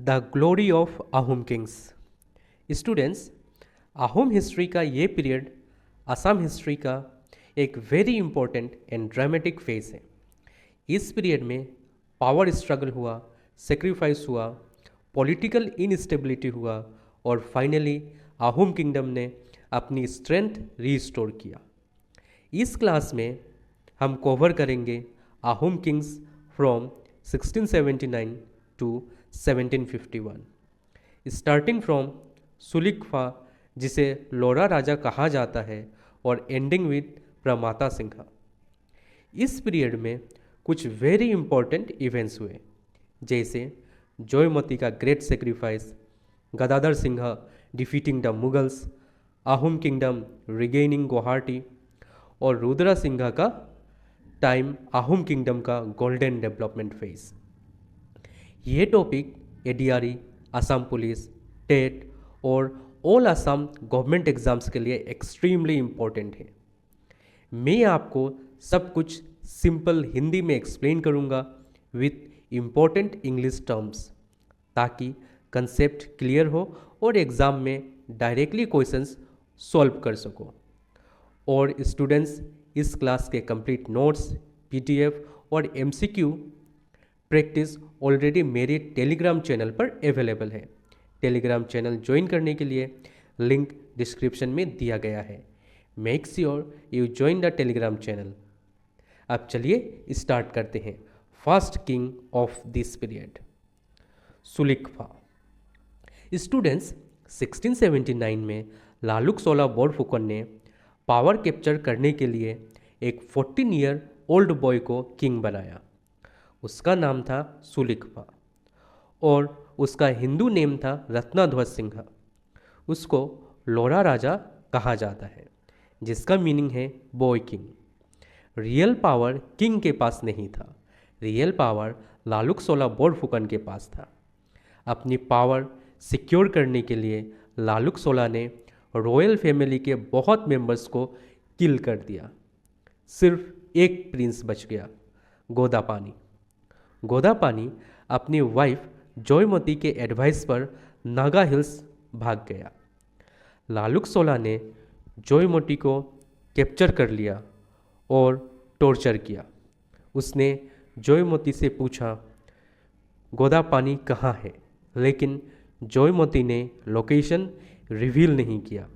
The glory of Ahom Kings. Students, Ahom history का ये period Assam history का एक very important and dramatic phase है। इस पीरियड में पावर स्ट्रगल हुआ, सेक्रीफाइस हुआ, पॉलिटिकल इनस्टेबिलिटी हुआ और फाइनली अहोम किंगडम ने अपनी स्ट्रेंथ रीस्टोर किया। इस क्लास में हम कवर करेंगे Ahom kings from 1679 to 1751, starting from Sulikphaa जिसे लोरा राजा कहा जाता है और एंडिंग विद प्रमाता सिंघा। इस पीरियड में कुछ वेरी इंपॉर्टेंट इवेंट्स हुए, जैसे जोयमती का great sacrifice, Gadadhar Singha defeating the Mughals, Ahom kingdom regaining Guwahati और रुद्रा सिंघा का टाइम अहोम किंगडम का गोल्डन डेवलपमेंट फेज। ये टॉपिक एडीआरई, असम पुलिस, टेट और ऑल असम गवर्नमेंट एग्जाम्स के लिए एक्सट्रीमली इम्पोर्टेंट है। मैं आपको सब कुछ सिंपल हिंदी में एक्सप्लेन करूँगा विथ इम्पोर्टेंट इंग्लिश टर्म्स, ताकि कंसेप्ट क्लियर हो और एग्ज़ाम में डायरेक्टली क्वेश्चंस सॉल्व कर सको। और स्टूडेंट्स, इस क्लास के कंप्लीट नोट्स, पीडीएफ और एमसीक्यू प्रैक्टिस ऑलरेडी मेरे टेलीग्राम चैनल पर अवेलेबल है। टेलीग्राम चैनल ज्वाइन करने के लिए लिंक डिस्क्रिप्शन में दिया गया है। Make sure you join the Telegram channel. अब चलिए स्टार्ट करते हैं। First king of this period, Sulikphaa. Students, 1679 में लालुक सोला बोरफुकन ने पावर कैप्चर करने के लिए एक 14 ईयर ओल्ड बॉय को किंग बनाया। उसका नाम था सुलिकफा और उसका हिंदू नेम था रत्नाध्वज सिंघा। उसको लोरा राजा कहा जाता है, जिसका मीनिंग है boy king. Real power king के पास नहीं था, रियल पावर लालुक सोला बोरफुकन के पास था। अपनी पावर सिक्योर करने के लिए लालुक सोला ने रॉयल फैमिली के बहुत मेंबर्स को किल कर दिया। सिर्फ एक प्रिंस बच गया, गोदापानी। गोदापानी अपनी वाइफ जोयमती के एडवाइस पर नागा हिल्स भाग गया। लालुक सोला ने जोयमती को कैप्चर कर लिया और टॉर्चर किया। उसने जोयमती से पूछा गोदापानी कहाँ है, लेकिन जोयमती ने लोकेशन रिवील नहीं किया।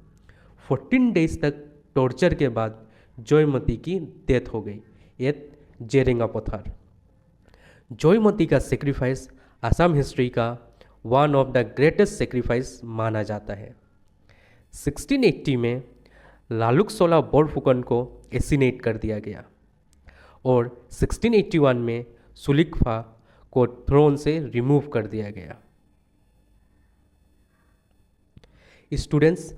14 डेज तक टॉर्चर के बाद जोयमती की डेथ हो गई एट जेरेंगापथार। जोयमती का सेक्रीफाइस असम हिस्ट्री का one of the greatest sacrifice माना जाता है। 1680 में लालुक सोला बोरफुकन को एसिनेट कर दिया गया और 1681 में सुलिकफा को थ्रोन से रिमूव कर दिया गया। स्टूडेंट्स,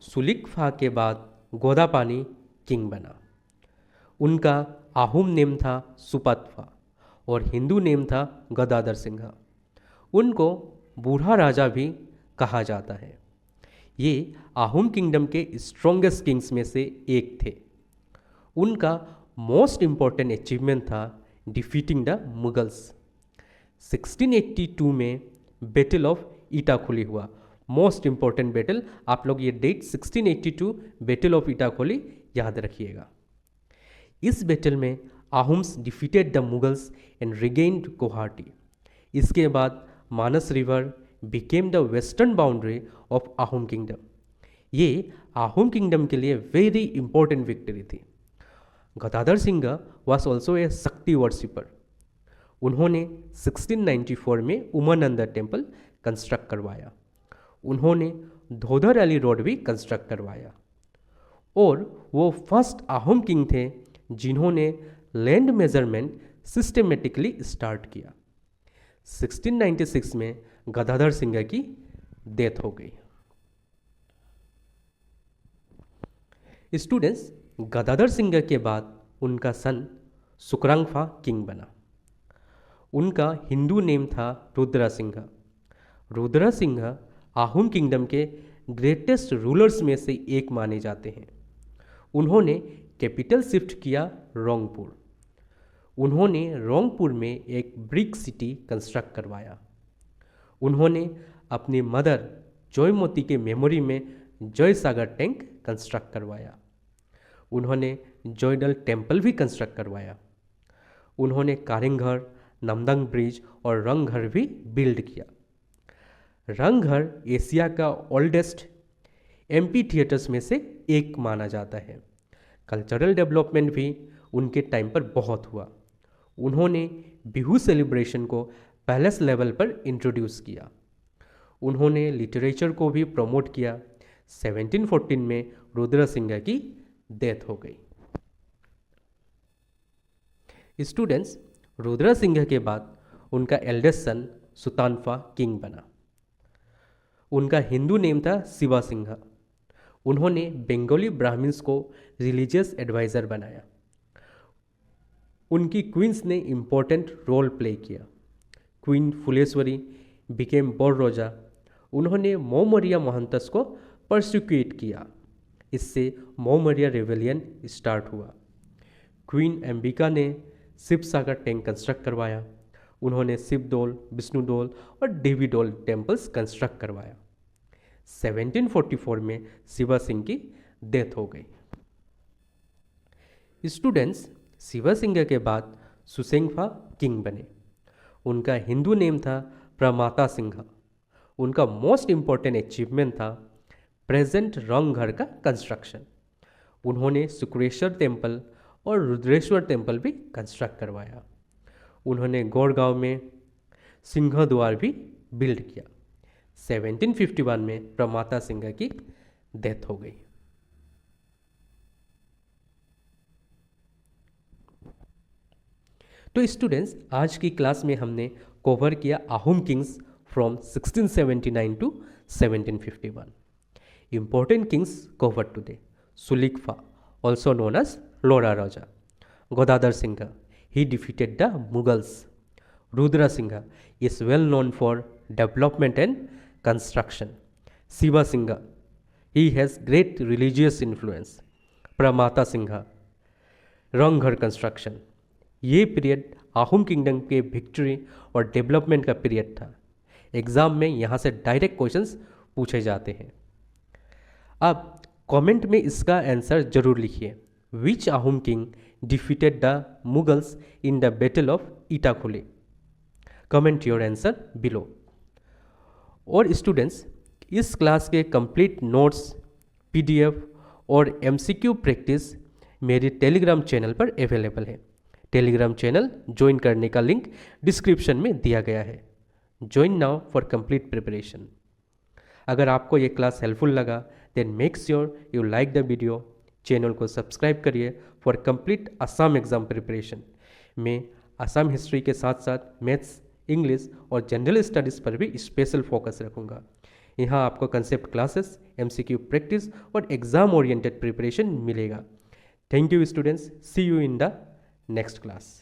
सुलिकफा के बाद गोदापानी किंग बना। उनका अहोम नेम था सुपतफा और हिंदू नेम था गदाधर सिंघा। उनको बूढ़ा राजा भी कहा जाता है। ये अहोम किंगडम के स्ट्रॉन्गेस्ट किंग्स में से एक थे। उनका मोस्ट इम्पॉर्टेंट अचीवमेंट था डिफीटिंग द मुगल्स। 1682 में बैटल ऑफ ईटाखोली हुआ। मोस्ट इम्पॉर्टेंट बैटल, आप लोग ये डेट 1682 बैटल ऑफ ईटाखोली याद रखिएगा। इस बैटल में Ahoms defeated the Mughals and regained Guwahati. इसके बाद Manas river became the western boundary of Ahom kingdom. ये अहोम किंगडम के लिए वेरी इंपॉर्टेंट विक्ट्री थी। Gadadhar Singha was also a Shakti worshipper. उन्होंने 1694 में उमानंद टेम्पल कंस्ट्रक्ट करवाया। उन्होंने धोधर अली रोड भी कंस्ट्रक्ट करवाया और वो फर्स्ट अहोम किंग थे जिन्होंने लैंड मेजरमेंट सिस्टमेटिकली स्टार्ट किया। 1696 में गदाधर सिंघा की डेथ हो गई। स्टूडेंट्स, गदाधर सिंघा के बाद उनका सन सुकरांगफा किंग बना। उनका हिंदू नेम था रुद्रा सिंघा। रुद्रा सिंघा अहोम किंगडम के ग्रेटेस्ट रूलर्स में से एक माने जाते हैं। उन्होंने कैपिटल शिफ्ट किया रोंगपुर। उन्होंने रोंगपुर में एक ब्रिक सिटी कंस्ट्रक्ट करवाया। उन्होंने अपनी मदर जयमती के मेमोरी में जय सागर टैंक कंस्ट्रक्ट करवाया। उन्होंने जयडल टेम्पल भी कंस्ट्रक्ट करवाया। उन्होंने कारिंघर, नमदंग ब्रिज और रंगघर भी बिल्ड किया। रंगघर एशिया का ओल्डेस्ट एम्पी थिएटर्स में से एक माना जाता है। कल्चरल डेवलपमेंट भी उनके टाइम पर बहुत हुआ। उन्होंने बिहू सेलिब्रेशन को पैलेस लेवल पर इंट्रोड्यूस किया। उन्होंने लिटरेचर को भी प्रमोट किया। 1714 में रुद्र सिंह की डेथ हो गई। स्टूडेंट्स, रुद्र सिंह के बाद उनका एल्डेस्ट सन सुतानफा किंग बना। उनका हिंदू नेम था शिवा सिंह। उन्होंने बंगाली ब्राह्मण्स को रिलीजियस एडवाइज़र बनाया। उनकी क्वींस ने इम्पोर्टेंट रोल प्ले किया। Queen Phuleshwari became Borraja. उन्होंने मौमरिया महंतस को परसिक्यूट किया। इससे मौमरिया रेवेलियन स्टार्ट हुआ। क्वीन अंबिका ने शिव सागर टैंक कंस्ट्रक्ट करवाया। उन्होंने शिवडोल, विष्णुडोल और देवीडोल टेम्पल्स कंस्ट्रक्ट करवाया। 1744 में शिवा सिंह की डेथ हो गई। स्टूडेंट्स, शिवा सिंह के बाद सुसेंगफा किंग बने। उनका हिंदू नेम था प्रमाता सिंह। उनका मोस्ट इम्पॉर्टेंट अचीवमेंट था प्रेजेंट रंगघर का कंस्ट्रक्शन। उन्होंने शुक्रेश्वर टेम्पल और रुद्रेश्वर टेम्पल भी कंस्ट्रक्ट करवाया। उन्होंने गोड़गांव में सिंह द्वार भी बिल्ड किया। 1751 में प्रमाता सिंह की डेथ हो गई। तो स्टूडेंट्स, आज की क्लास में हमने कवर किया Ahom kings from 1679 to 1751। Important kings cover today: Sulikphaa, also known as Lora Raja; Godadar Singha, he defeated the Mughals. Rudra Singha is well known for development and construction. Shiva Singha, he has great religious influence. Pramata Singha, Rangghar construction. ये period Ahom kingdom के victory और development का period था। Exam में यहाँ से direct questions पूछे जाते हैं। अब कमेंट में इसका आंसर जरूर लिखिए। Which Ahom king defeated the Mughals in the battle of Itakhuli? Comment your answer below. और स्टूडेंट्स, इस क्लास के कंप्लीट नोट्स, पीडीएफ और एमसीक्यू प्रैक्टिस मेरे टेलीग्राम चैनल पर अवेलेबल है। टेलीग्राम चैनल ज्वाइन करने का लिंक डिस्क्रिप्शन में दिया गया है। Join now for complete preparation. अगर आपको ये क्लास हेल्पफुल लगा then make sure you like the video. Channel को सब्सक्राइब करिए for complete Assam exam preparation. मैं असम हिस्ट्री के साथ साथ मैथ्स, इंग्लिश और जनरल स्टडीज़ पर भी स्पेशल फोकस रखूँगा। यहाँ आपको कंसेप्ट क्लासेस, एमसीक्यू प्रैक्टिस और एग्जाम ओरिएंटेड प्रिपरेशन मिलेगा। Thank you students, see you in the next class.